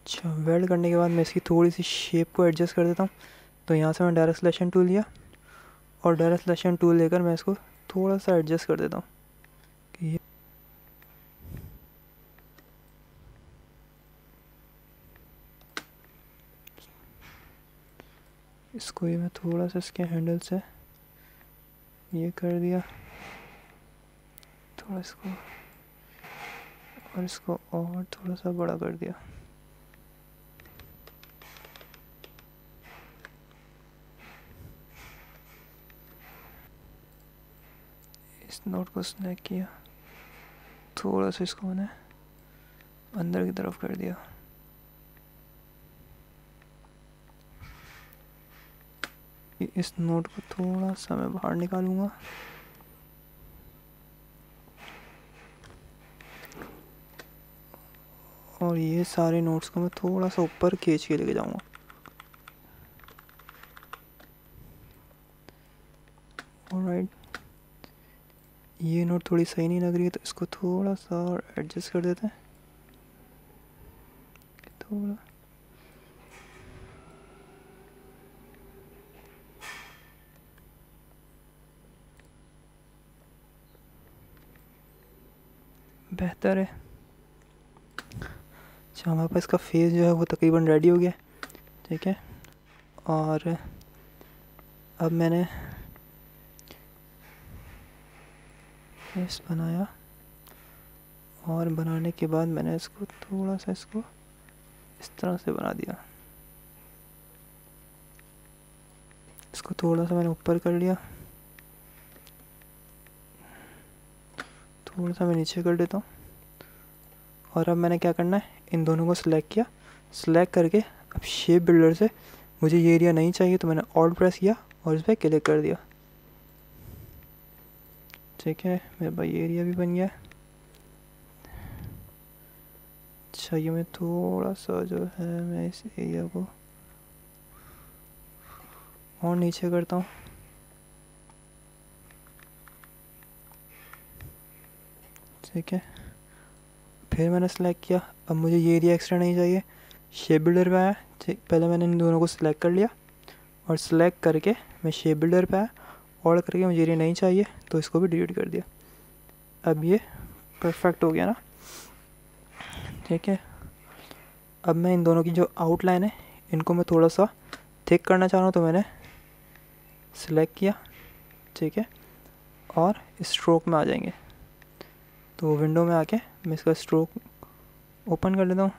अच्छा, वेल्ड करने के बाद मैं इसकी थोड़ी सी शेप को एडजस्ट कर देता हूँ। तो यहाँ से मैं डायरेक्ट सिलेक्शन टूल लिया, और डायरेक्ट सिलेक्शन टूल लेकर मैं इसको थोड़ा सा एडजस्ट कर देता हूँ कि ये इसको ये मैं थोड़ा सा इसके हैंडल से ये कर दिया, थोड़ा इसको, और इसको और थोड़ा सा बड़ा कर दिया। इस नोट को सिलेक्ट किया, थोड़ा सा इसको मैंने अंदर की तरफ कर दिया। इस नोट को थोड़ा सा मैं बाहर निकालूंगा, और ये सारे नोट्स को मैं थोड़ा सा ऊपर खींच के लेके जाऊंगा। ऑलराइट, ये नोट थोड़ी सही नहीं लग रही है, तो इसको थोड़ा सा और एडजस्ट कर देते हैं थोड़ा। बेहतर है। अच्छा, हमारे पास इसका फेस जो है वो तकरीबन रेडी हो गया, ठीक है। और अब मैंने फेस बनाया, और बनाने के बाद मैंने इसको थोड़ा सा इसको इस तरह से बना दिया। इसको थोड़ा सा मैंने ऊपर कर लिया, थोड़ा सा मैं नीचे कर देता हूँ। और अब मैंने क्या करना है, इन दोनों को सिलेक्ट किया, सिलेक्ट करके अब शेप बिल्डर से मुझे ये एरिया नहीं चाहिए, तो मैंने ऑल्ट प्रेस किया और इस पर क्लिक कर दिया, ठीक है। मेरे पास ये एरिया भी बन गया, अच्छा ये मैं थोड़ा सा जो है मैं इस एरिया को और नीचे करता हूँ। ठीक है, फिर मैंने सेलेक्ट किया। अब मुझे ये एरिया एक्स्ट्रा नहीं चाहिए, शेप बिल्डर पे आया। ठीक, पहले मैंने इन दोनों को सिलेक्ट कर लिया और सिलेक्ट करके मैं शेप बिल्डर पे आया और करके मुझे एरिया नहीं चाहिए तो इसको भी डिलीट कर दिया। अब ये परफेक्ट हो गया ना। ठीक है, अब मैं इन दोनों की जो आउटलाइन है इनको मैं थोड़ा सा थिक करना चाह रहा हूँ, तो मैंने सिलेक्ट किया। ठीक है, और स्ट्रोक में आ जाएंगे। तो विंडो में आके मैं इसका स्ट्रोक ओपन कर लेता हूँ।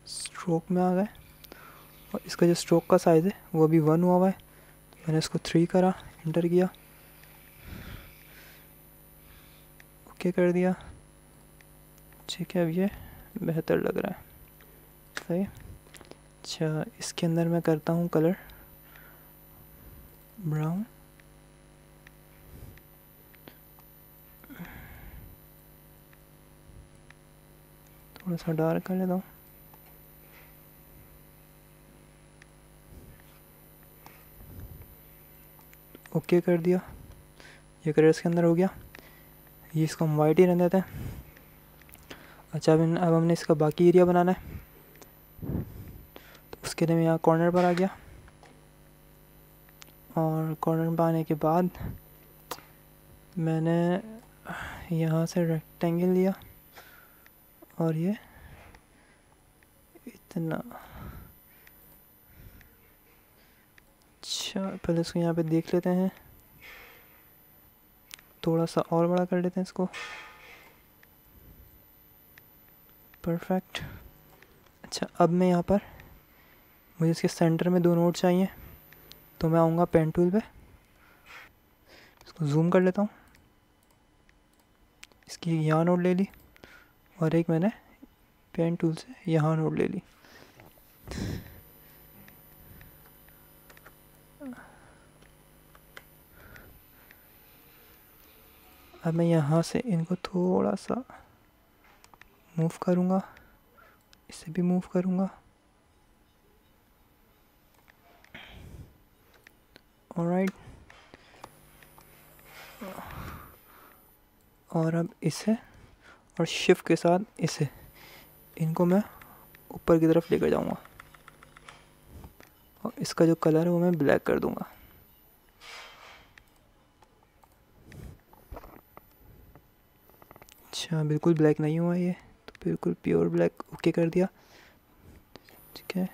स्ट्रोक में आ गए और इसका जो स्ट्रोक का साइज़ है वो भी 1 हुआ हुआ है। मैंने इसको 3 करा, इंटर किया, ओके कर दिया। ठीक है, अब ये बेहतर लग रहा है। सही। अच्छा, इसके अंदर मैं करता हूँ कलर ब्राउन। थोड़ा सा डार्क कर लेता हूँ। ओके कर दिया, ये कलर इसके अंदर हो गया। ये इसको हम वाइट ही रहने देते हैं। अच्छा, अब हमने इसका बाकी एरिया बनाना है, तो उसके लिए मैं यहाँ कॉर्नर पर आ गया और कॉर्नर पर आने के बाद मैंने यहाँ से रेक्टेंगल लिया और ये इतना। अच्छा, पहले इसको यहाँ पे देख लेते हैं, थोड़ा सा और बड़ा कर लेते हैं इसको। परफेक्ट। अच्छा, अब मैं यहाँ पर मुझे इसके सेंटर में 2 नोड चाहिए, तो मैं आऊँगा पेन टूल पे, इसको जूम कर लेता हूँ। इसकी यहाँ नोड ले ली और एक मैंने पेन टूल से यहाँ नोड ले ली। अब मैं यहाँ से इनको थोड़ा सा मूव करूँगा, इसे भी मूव करूँगा। ऑलराइट, और अब इसे और शिफ्ट के साथ इसे, इनको मैं ऊपर की तरफ लेकर जाऊँगा और इसका जो कलर है वो मैं ब्लैक कर दूँगा। अच्छा, बिल्कुल ब्लैक नहीं हुआ ये, तो बिल्कुल प्योर ब्लैक ओके कर दिया। ठीक है,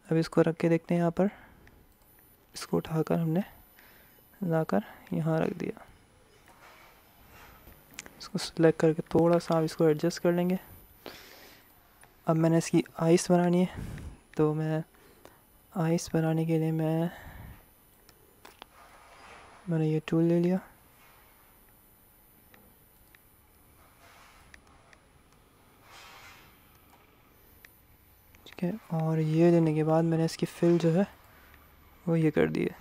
अब इसको रख के देखते हैं। यहाँ पर इसको उठाकर हमने लाकर यहाँ रख दिया। इसको सिलेक्ट करके थोड़ा सा इसको एडजस्ट कर लेंगे। अब मैंने इसकी आइस बनानी है, तो मैं आइस बनाने के लिए मैंने ये टूल ले लिया। ठीक है, और ये लेने के बाद मैंने इसकी फिल जो है वो ये कर दी है।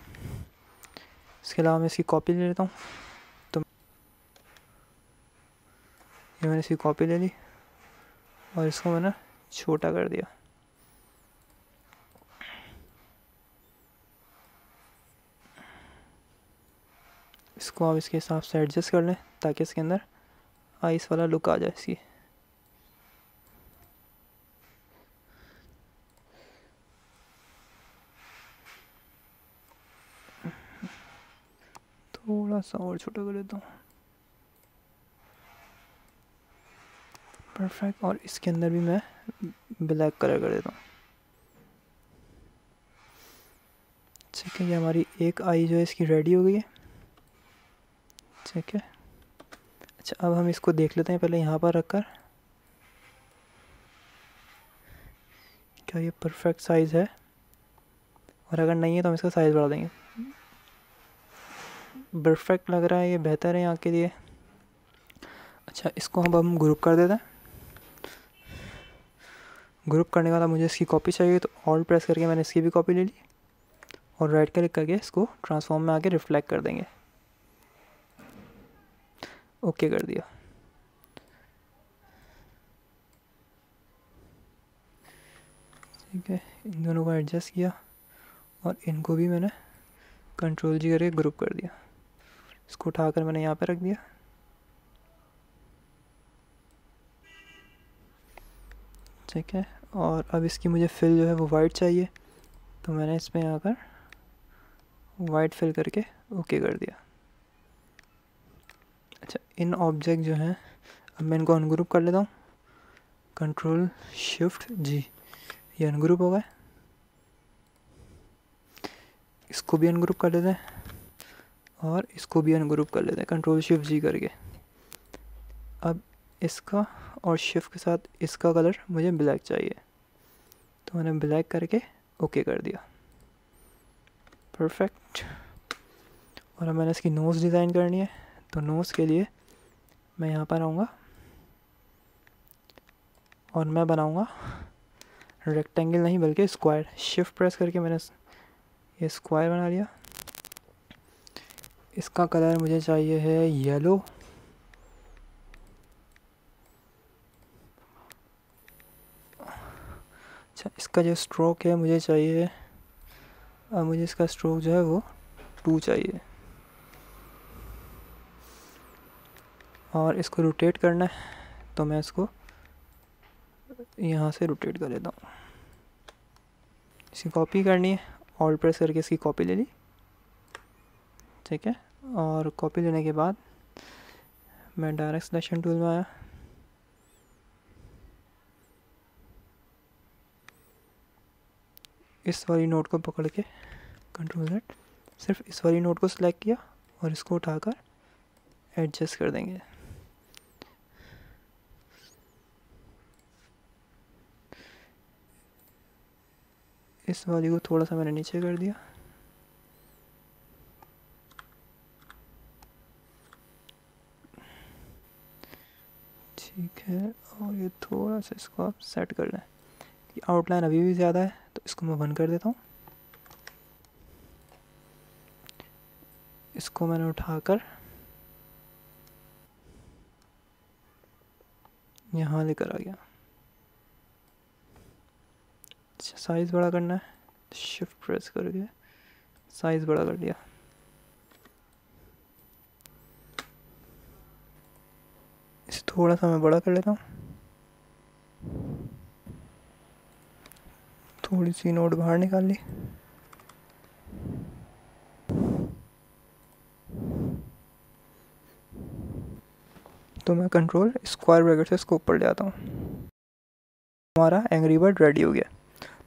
इसके अलावा मैं इसकी कॉपी ले लेता हूँ, तो ये मैंने इसकी कॉपी ले ली और इसको मैंने छोटा कर दिया। इसको आप इसके हिसाब से एडजस्ट कर लें ताकि इसके अंदर आइस वाला लुक आ जाए इसकी। थोड़ा सा और छोटा कर देता हूँ। परफेक्ट, और इसके अंदर भी मैं ब्लैक कलर कर देता हूँ। ठीक है, ये हमारी एक आई जो है इसकी रेडी हो गई है। ठीक है, अच्छा अब हम इसको देख लेते हैं पहले यहाँ पर रखकर, क्या ये परफेक्ट साइज़ है, और अगर नहीं है तो हम इसका साइज़ बढ़ा देंगे। परफेक्ट लग रहा है, ये बेहतर है यहाँ के लिए। अच्छा, इसको हम ग्रुप कर देते हैं। ग्रुप करने वाला मुझे इसकी कॉपी चाहिए, तो ऑल्ट प्रेस करके मैंने इसकी भी कॉपी ले ली और राइट क्लिक करके इसको ट्रांसफॉर्म में आके रिफ्लेक्ट कर देंगे। ओके कर दिया। ठीक है, इन दोनों को एडजस्ट किया और इनको भी मैंने कंट्रोल जी करके ग्रुप कर दिया। इसको उठाकर मैंने यहाँ पे रख दिया। ठीक है, और अब इसकी मुझे फिल जो है वो वाइट चाहिए, तो मैंने इसमें आकर वाइट फिल करके ओके कर दिया। अच्छा, इन ऑब्जेक्ट जो हैं अब मैं इनको अनग्रुप कर लेता हूँ, कंट्रोल शिफ्ट जी, ये अनग्रुप हो गए। इसको भी अनग्रुप कर लेते हैं और इसको भी अनग्रुप कर लेते हैं, कंट्रोल शिफ्ट जी करके। अब इसका और शिफ्ट के साथ इसका कलर मुझे ब्लैक चाहिए, तो मैंने ब्लैक करके ओके कर दिया। परफेक्ट। और अब मैंने इसकी नोज़ डिज़ाइन करनी है, तो नोज़ के लिए मैं यहाँ पर आऊँगा और मैं बनाऊँगा रेक्टेंगल नहीं बल्कि स्क्वायर। शिफ्ट प्रेस करके मैंने ये स्क्वायर बना लिया। इसका कलर मुझे चाहिए है येलो। अच्छा, इसका जो स्ट्रोक है मुझे चाहिए, अब मुझे इसका स्ट्रोक जो है वो 2 चाहिए और इसको रोटेट करना है, तो मैं इसको यहाँ से रोटेट कर लेता हूँ। इसकी कॉपी करनी है, ऑल्ट प्रेस करके इसकी कॉपी ले ली। ठीक है, और कॉपी लेने के बाद मैं डायरेक्ट सिलेक्शन टूल में आया, इस वाली नोट को पकड़ के कंट्रोल Z, सिर्फ इस वाली नोट को सिलेक्ट किया और इसको उठाकर एडजस्ट कर देंगे। इस वाली को थोड़ा सा मैंने नीचे कर दिया। ठीक है, और ये थोड़ा सा इसको आप सेट कर लें। ये आउटलाइन अभी भी ज़्यादा है, तो इसको मैं बंद कर देता हूँ। इसको मैंने उठाकर यहाँ लेकर आ गया। अच्छा, साइज़ बड़ा करना है, शिफ्ट प्रेस करके साइज़ बड़ा कर लिया। इसे थोड़ा सा मैं बड़ा कर लेता हूँ। थोड़ी सी नोट बाहर निकाल ली। तो मैं कंट्रोल स्क्वायर ब्रैकेट से इसको ऊपर ले आता हूँ। हमारा एंग्री बर्ड रेडी हो गया।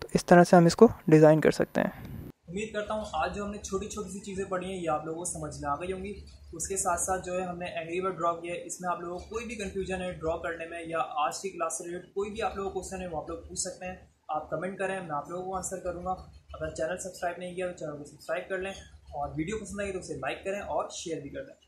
तो इस तरह से हम इसको डिज़ाइन कर सकते हैं। उम्मीद करता हूँ आज जो हमने छोटी छोटी सी चीज़ें पढ़ी हैं ये आप लोगों को समझ में आ गई होंगी। उसके साथ साथ जो है हमने एंग्री बर्ड ड्रॉ किया है, इसमें आप लोगों को कोई भी कंफ्यूजन है ड्रॉ करने में या आज की क्लास से रिलेटेड कोई भी आप लोगों को क्वेश्चन है वो आप लोग पूछ सकते हैं। आप कमेंट करें, मैं आप लोगों को आंसर करूँगा। अगर चैनल सब्सक्राइब नहीं किया तो चैनल को सब्सक्राइब कर लें और वीडियो पसंद आई तो उसे लाइक करें और शेयर भी कर दें।